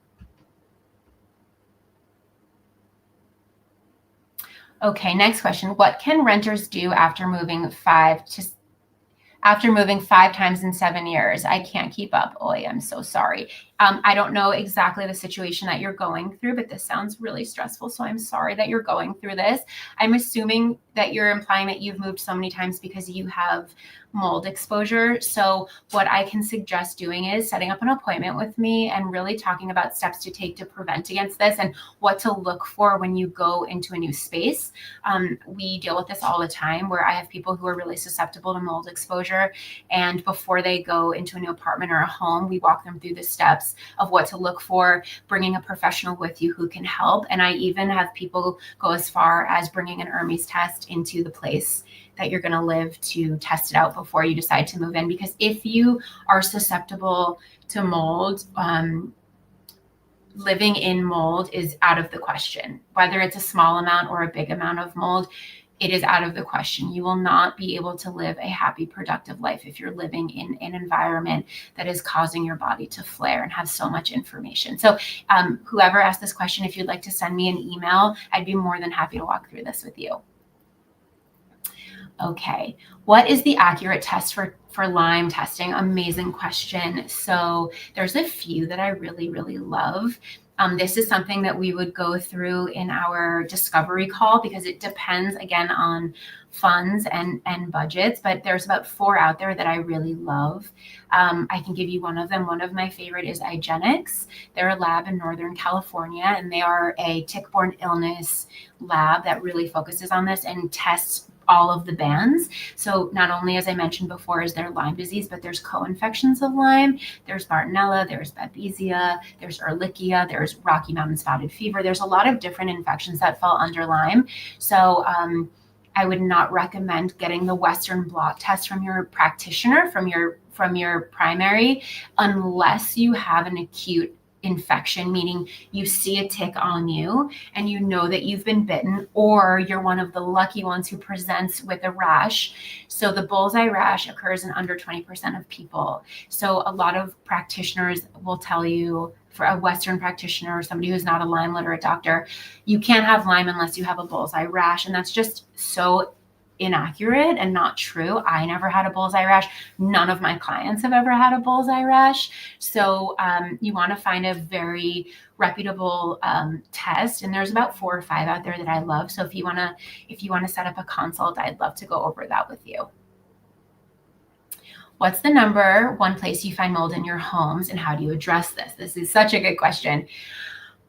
Okay, next question. What can renters do after moving 5 times in 7 years? I can't keep up. Oy, I'm so sorry. I don't know exactly the situation that you're going through, but this sounds really stressful. So I'm sorry that you're going through this. I'm assuming that you're implying that you've moved so many times because you have mold exposure. So what I can suggest doing is setting up an appointment with me and really talking about steps to take to prevent against this and what to look for when you go into a new space. We deal with this all the time, where I have people who are really susceptible to mold exposure, and before they go into a new apartment or a home, we walk them through the steps steps of what to look for, bringing a professional with you who can help. And I even have people go as far as bringing an Hermes test into the place that you're going to live to test it out before you decide to move in. Because if you are susceptible to mold, living in mold is out of the question. Whether it's a small amount or a big amount of mold, it is out of the question. You will not be able to live a happy, productive life if you're living in an environment that is causing your body to flare and have so much information. So whoever asked this question, if you'd like to send me an email, I'd be more than happy to walk through this with you. Okay, what is the accurate test for Lyme testing? Amazing question. So there's a few that I really, really love. This is something that we would go through in our discovery call because it depends, again, on funds and budgets, but there's about 4 out there that I really love. I can give you one of them. One of my favorite is IGeneX. They're a lab in Northern California, and they are a tick-borne illness lab that really focuses on this and tests all of the bands. So not only, as I mentioned before, is there Lyme disease, but there's co-infections of Lyme. There's Bartonella, there's Babesia, there's Ehrlichia, there's Rocky Mountain spotted fever. There's a lot of different infections that fall under Lyme. So I would not recommend getting the Western blot test from your practitioner, from your primary, unless you have an acute infection, meaning you see a tick on you and you know that you've been bitten, or you're one of the lucky ones who presents with a rash. So the bullseye rash occurs in under 20% of people. So a lot of practitioners will tell you, for a Western practitioner or somebody who's not a Lyme literate doctor, you can't have Lyme unless you have a bullseye rash. And that's just so inaccurate and not true. I never had a bullseye rash. None of my clients have ever had a bullseye rash. So you want to find a very reputable test, and there's about 4 or 5 out there that I love. So if you want to set up a consult, I'd love to go over that with you. What's the number one place you find mold in your homes, and how do you address this? This is such a good question.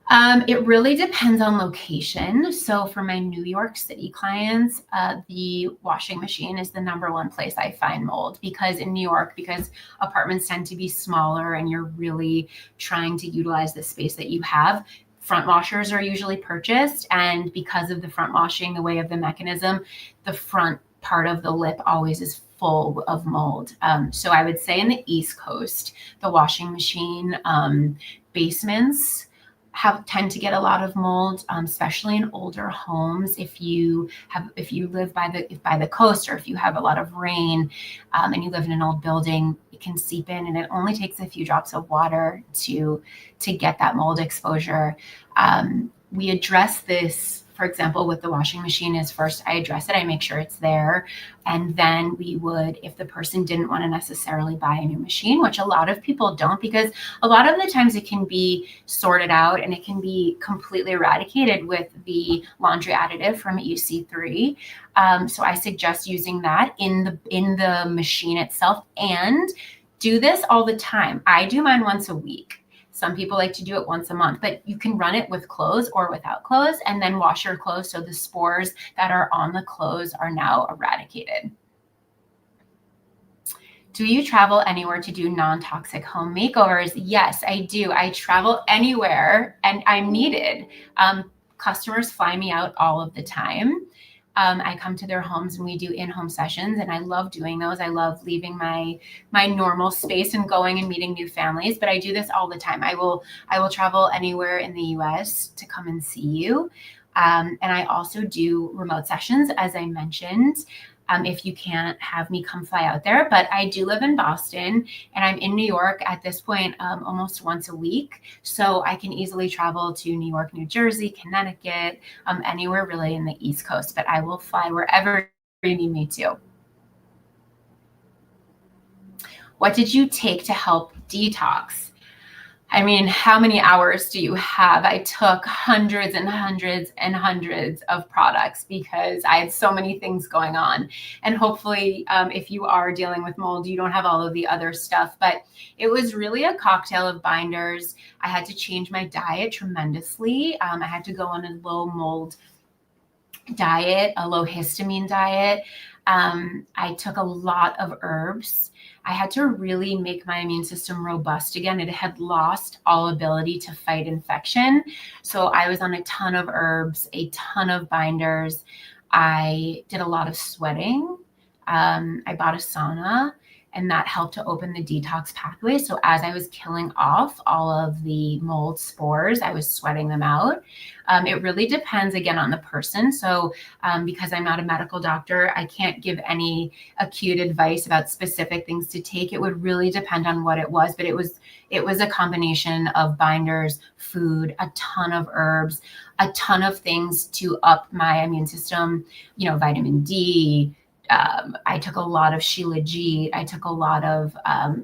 It really depends on location. So for my New York City clients, the washing machine is the number one place I find mold, because in New York, because apartments tend to be smaller and you're really trying to utilize the space that you have, front washers are usually purchased. And because of the front washing, the way of the mechanism, the front part of the lip always is full of mold. So I would say in the East Coast, the washing machine basements tend to get a lot of mold, especially in older homes. If you live by the coast, or if you have a lot of rain and you live in an old building, it can seep in, and it only takes a few drops of water to get that mold exposure. We address this, for example, with the washing machine, is first I address it, I make sure it's there. And then we would, if the person didn't want to necessarily buy a new machine, which a lot of people don't, because a lot of the times it can be sorted out and it can be completely eradicated with the laundry additive from EC3. So I suggest using that in the machine itself, and do this all the time. I do mine once a week. Some people like to do it once a month, but you can run it with clothes or without clothes, and then wash your clothes so the spores that are on the clothes are now eradicated. Do you travel anywhere to do non-toxic home makeovers? Yes, I do. I travel anywhere and I'm needed. Customers fly me out all of the time. I come to their homes and we do in-home sessions, and I love doing those. I love leaving my normal space and going and meeting new families, but I do this all the time. I will travel anywhere in the US to come and see you. And I also do remote sessions, as I mentioned, if you can't have me come fly out there. But I do live in Boston, and I'm in New York at this point almost once a week. So I can easily travel to New York, New Jersey, Connecticut, anywhere really in the East Coast. But I will fly wherever you need me to. What did you take to help detox? I mean, how many hours do you have? I took hundreds and hundreds and hundreds of products because I had so many things going on. And hopefully, if you are dealing with mold, you don't have all of the other stuff. But it was really a cocktail of binders. I had to change my diet tremendously. I had to go on a low mold diet, a low histamine diet. I took a lot of herbs. I had to really make my immune system robust again. It had lost all ability to fight infection. So I was on a ton of herbs, a ton of binders. I did a lot of sweating. I bought a sauna, and that helped to open the detox pathway. So as I was killing off all of the mold spores, I was sweating them out. It really depends, again, on the person. So because I'm not a medical doctor, I can't give any acute advice about specific things to take. It would really depend on what it was, but it was a combination of binders, food, a ton of herbs, a ton of things to up my immune system, vitamin D. I took a lot of Shilajit. I took a lot of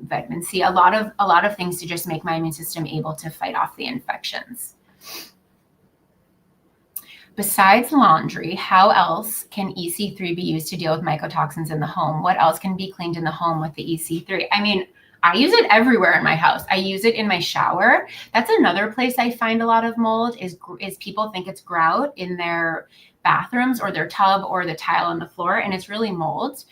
vitamin C, a lot of things to just make my immune system able to fight off the infections. Besides laundry, how else can EC3 be used to deal with mycotoxins in the home? What else can be cleaned in the home with the EC3? I mean, I use it everywhere in my house. I use it in my shower. That's another place I find a lot of mold is people think it's grout in their bathrooms or their tub or the tile on the floor, and it's really mold.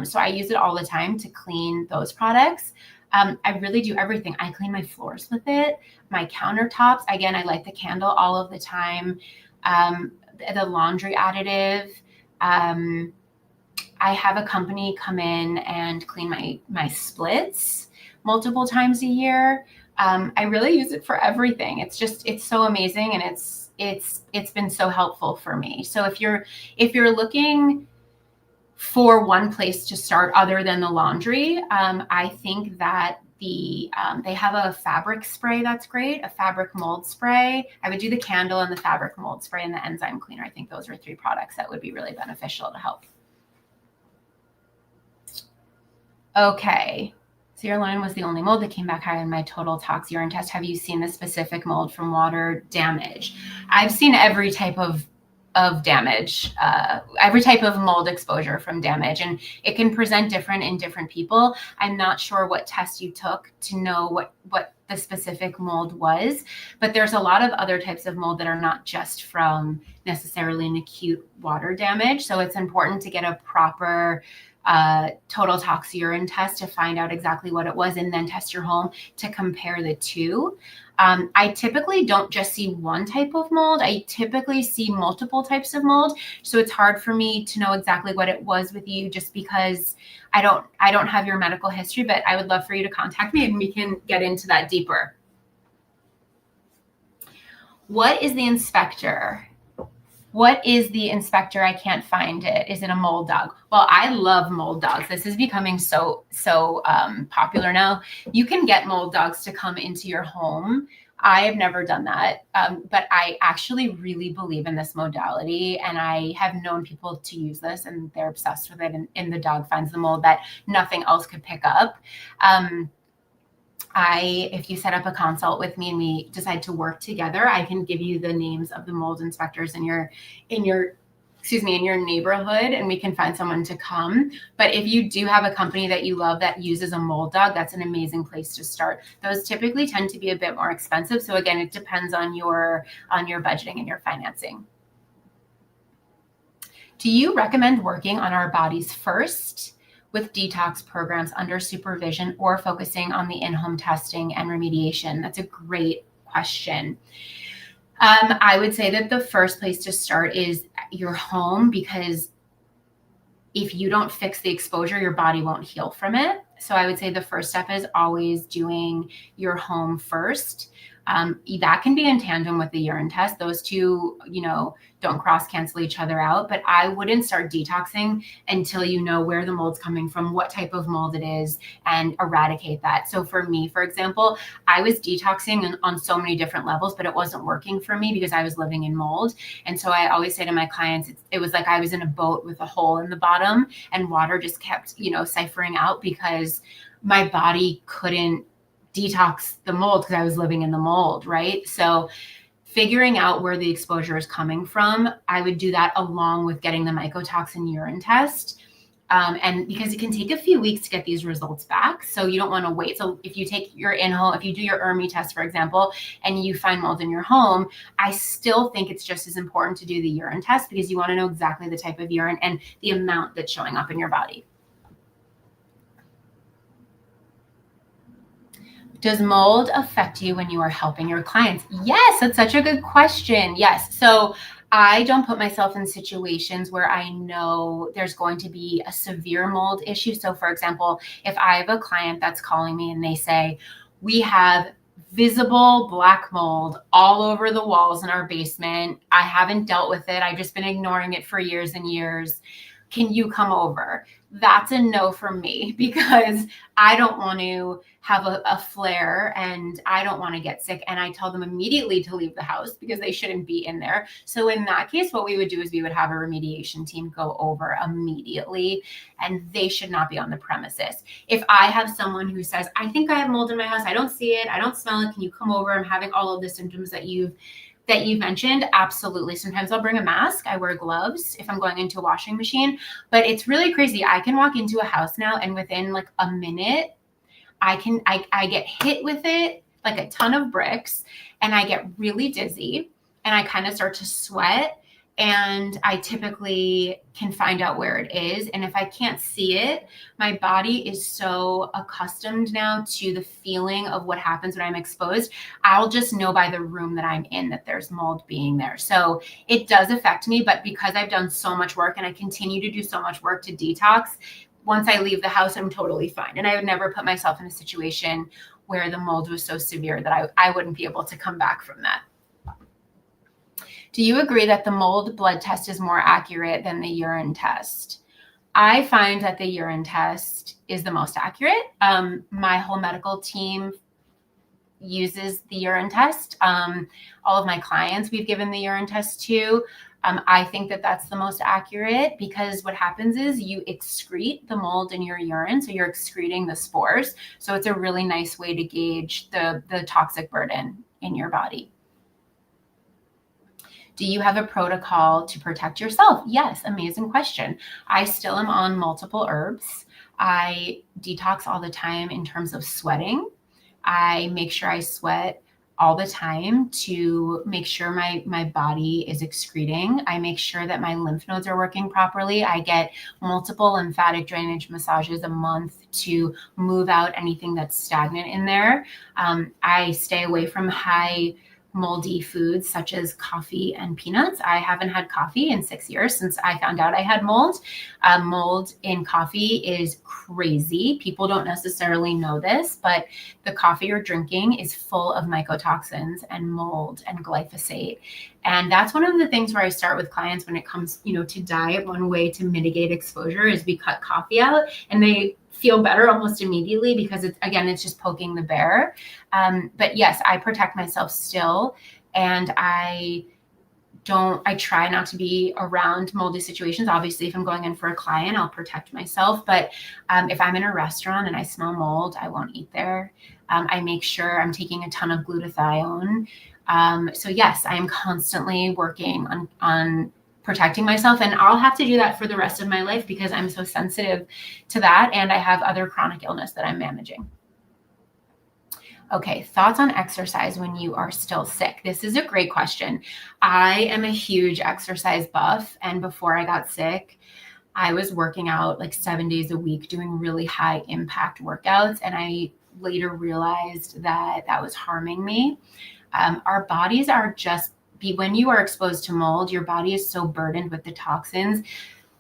So I use it all the time to clean those products. I really do everything. I clean my floors with it, my countertops. Again, I light the candle all of the time. The laundry additive. I have a company come in and clean my splits multiple times a year. I really use it for everything. It's so amazing, and it's been so helpful for me. So if you're looking for one place to start other than the laundry, I think that they have a fabric spray that's great, a fabric mold spray. I would do the candle and the fabric mold spray and the enzyme cleaner. I think those are 3 products that would be really beneficial to help. Okay. So your line was the only mold that came back high in my total tox urine test. Have you seen the specific mold from water damage? I've seen every type of damage, every type of mold exposure from damage, and it can present different in different people. I'm not sure what test you took to know what the specific mold was, but there's a lot of other types of mold that are not just from necessarily an acute water damage. So it's important to get a proper total tox urine test to find out exactly what it was, and then test your home to compare the two. I typically don't just see one type of mold. I typically see multiple types of mold. So it's hard for me to know exactly what it was with you, just because I don't have your medical history, but I would love for you to contact me and we can get into that deeper. What is the inspector? What is the inspector? I can't find it. Is it a mold dog? Well, I love mold dogs. This is becoming so popular now. You can get mold dogs to come into your home. I have never done that, but I actually really believe in this modality, and I have known people to use this, and they're obsessed with it, and the dog finds the mold that nothing else could pick up. If you set up a consult with me and we decide to work together, I can give you the names of the mold inspectors in your neighborhood, and we can find someone to come. But if you do have a company that you love that uses a mold dog, that's an amazing place to start. Those typically tend to be a bit more expensive. So again, it depends on your budgeting and your financing. Do you recommend working on our bodies first with detox programs under supervision, or focusing on the in-home testing and remediation? That's a great question. I would say that the first place to start is your home, because if you don't fix the exposure, your body won't heal from it. So I would say the first step is always doing your home first. That can be in tandem with the urine test. Those two, don't cross cancel each other out, but I wouldn't start detoxing until you know where the mold's coming from, what type of mold it is, and eradicate that. So for me, for example, I was detoxing on so many different levels, but it wasn't working for me because I was living in mold. And so I always say to my clients, it was like I was in a boat with a hole in the bottom, and water just kept, siphoning out because my body couldn't detox the mold because I was living in the mold, right? So figuring out where the exposure is coming from, I would do that along with getting the mycotoxin urine test. And because it can take a few weeks to get these results back. So you don't want to wait. So if you take your in-home, if you do your ERMI test, for example, and you find mold in your home, I still think it's just as important to do the urine test because you want to know exactly the type of urine and the amount that's showing up in your body. Does mold affect you when you are helping your clients? Yes, that's such a good question. Yes. So I don't put myself in situations where I know there's going to be a severe mold issue. So, for example, if I have a client that's calling me and they say, we have visible black mold all over the walls in our basement. I haven't dealt with it. I've just been ignoring it for years and years. Can you come over? That's a no from me because I don't want to have a flare and I don't want to get sick. And I tell them immediately to leave the house because they shouldn't be in there. So in that case, what we would do is we would have a remediation team go over immediately and they should not be on the premises. If I have someone who says, I think I have mold in my house, I don't see it, I don't smell it, can you come over? I'm having all of the symptoms that you mentioned, absolutely. Sometimes I'll bring a mask. I wear gloves if I'm going into a washing machine, but it's really crazy. I can walk into a house now and within like a minute, I get hit with it like a ton of bricks and I get really dizzy and I kind of start to sweat and I typically can find out where it is. And if I can't see it, my body is so accustomed now to the feeling of what happens when I'm exposed. I'll just know by the room that I'm in that there's mold being there. So it does affect me, but because I've done so much work and I continue to do so much work to detox, once I leave the house, I'm totally fine. And I would never put myself in a situation where the mold was so severe that I wouldn't be able to come back from that. Do you agree that the mold blood test is more accurate than the urine test? I find that the urine test is the most accurate. My whole medical team uses the urine test. All of my clients we've given the urine test to. I think that that's the most accurate because what happens is you excrete the mold in your urine. So you're excreting the spores. So it's a really nice way to gauge the toxic burden in your body. Do you have a protocol to protect yourself? Yes, amazing question. I still am on multiple herbs. I detox all the time in terms of sweating. I make sure I sweat all the time to make sure my body is excreting. I make sure that my lymph nodes are working properly. I get multiple lymphatic drainage massages a month to move out anything that's stagnant in there. I stay away from high moldy foods such as coffee and peanuts. I haven't had coffee in 6 years since I found out I had mold. Mold in coffee is crazy. People don't necessarily know this, but the coffee you're drinking is full of mycotoxins and mold and glyphosate. And that's one of the things where I start with clients when it comes, to diet. One way to mitigate exposure is we cut coffee out and they feel better almost immediately because it's just poking the bear. But yes, I protect myself still. And I try not to be around moldy situations. Obviously, if I'm going in for a client, I'll protect myself. But if I'm in a restaurant and I smell mold, I won't eat there. I make sure I'm taking a ton of glutathione. So yes, I'm constantly working on protecting myself, and I'll have to do that for the rest of my life because I'm so sensitive to that, and I have other chronic illness that I'm managing. Okay, thoughts on exercise when you are still sick? This is a great question. I am a huge exercise buff, and before I got sick, I was working out like 7 days a week, doing really high impact workouts, and I later realized that that was harming me. Our bodies are when you are exposed to mold, your body is so burdened with the toxins.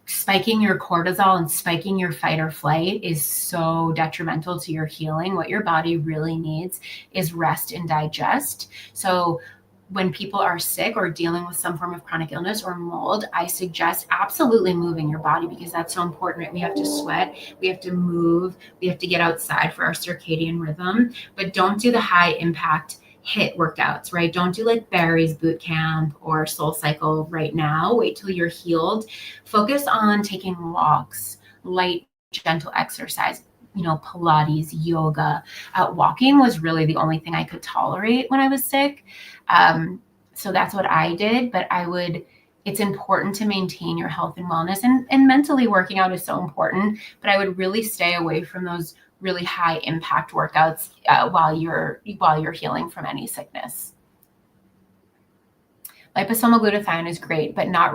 Spiking your cortisol and spiking your fight or flight is so detrimental to your healing. What your body really needs is rest and digest. So when people are sick or dealing with some form of chronic illness or mold, I suggest absolutely moving your body because that's so important. We have to sweat, we have to move, we have to get outside for our circadian rhythm, but don't do the high impact HIIT workouts, right? Don't do like Barry's boot camp or Soul Cycle right now. Wait till you're healed. Focus on taking walks, light, gentle exercise, Pilates, yoga. Walking was really the only thing I could tolerate when I was sick. So that's what I did. But it's important to maintain your health and wellness, and mentally working out is so important, but I would really stay away from those really high impact workouts while you're healing from any sickness. Liposomal glutathione is great, but not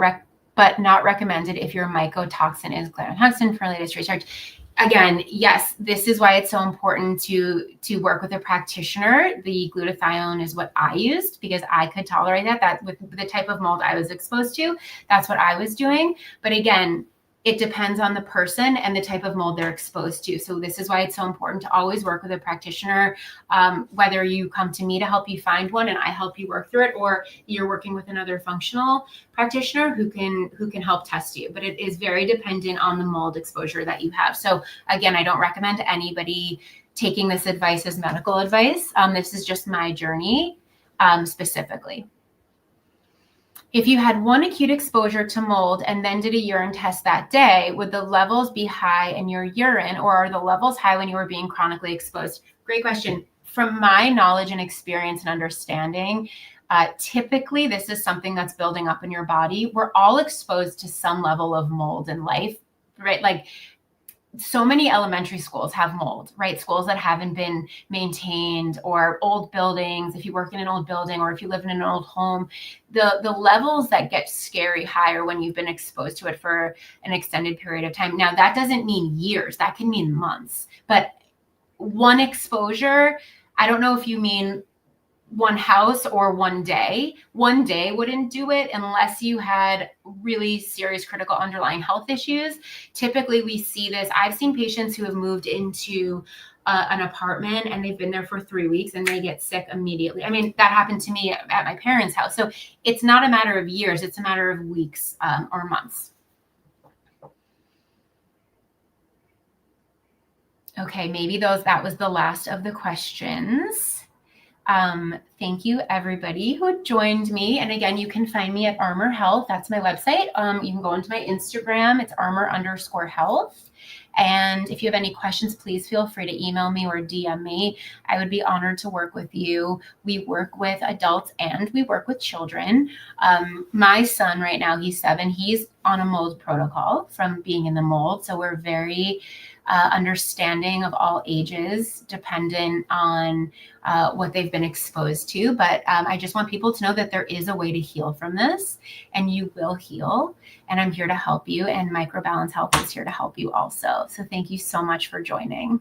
recommended if your mycotoxin is glutatoxin for latest research. Again, yes, this is why it's so important to work with a practitioner. The glutathione is what I used because I could tolerate that with the type of mold I was exposed to. That's what I was doing. But again, it depends on the person and the type of mold they're exposed to. So this is why it's so important to always work with a practitioner, whether you come to me to help you find one and I help you work through it, or you're working with another functional practitioner who can help test you. But it is very dependent on the mold exposure that you have. So again, I don't recommend anybody taking this advice as medical advice. This is just my journey specifically. If you had one acute exposure to mold and then did a urine test that day, would the levels be high in your urine, or are the levels high when you were being chronically exposed? Great question. From my knowledge and experience and understanding, typically this is something that's building up in your body. We're all exposed to some level of mold in life, right? Like, so many elementary schools have mold, right? Schools that haven't been maintained, or old buildings. If you work in an old building, or if you live in an old home, the levels that get scary higher when you've been exposed to it for an extended period of time. Now, that doesn't mean years. That can mean months. But one exposure, I don't know if you mean one house or one day. One day wouldn't do it unless you had really serious critical underlying health issues. Typically we see this. I've seen patients who have moved into an apartment and they've been there for 3 weeks and they get sick immediately. I mean, that happened to me at my parents' house. So it's not a matter of years, it's a matter of weeks or months. Okay, maybe that was the last of the questions. Thank you everybody who joined me. And again, you can find me at Armor Health. That's my website. You can go into my Instagram. It's armor_health. And if you have any questions, please feel free to email me or DM me. I would be honored to work with you. We work with adults and we work with children. My son right now, he's 7. He's on a mold protocol from being in the mold. So we're very understanding of all ages, dependent on what they've been exposed to. But I just want people to know that there is a way to heal from this, and you will heal. And I'm here to help you, and Microbalance Health is here to help you also. So thank you so much for joining.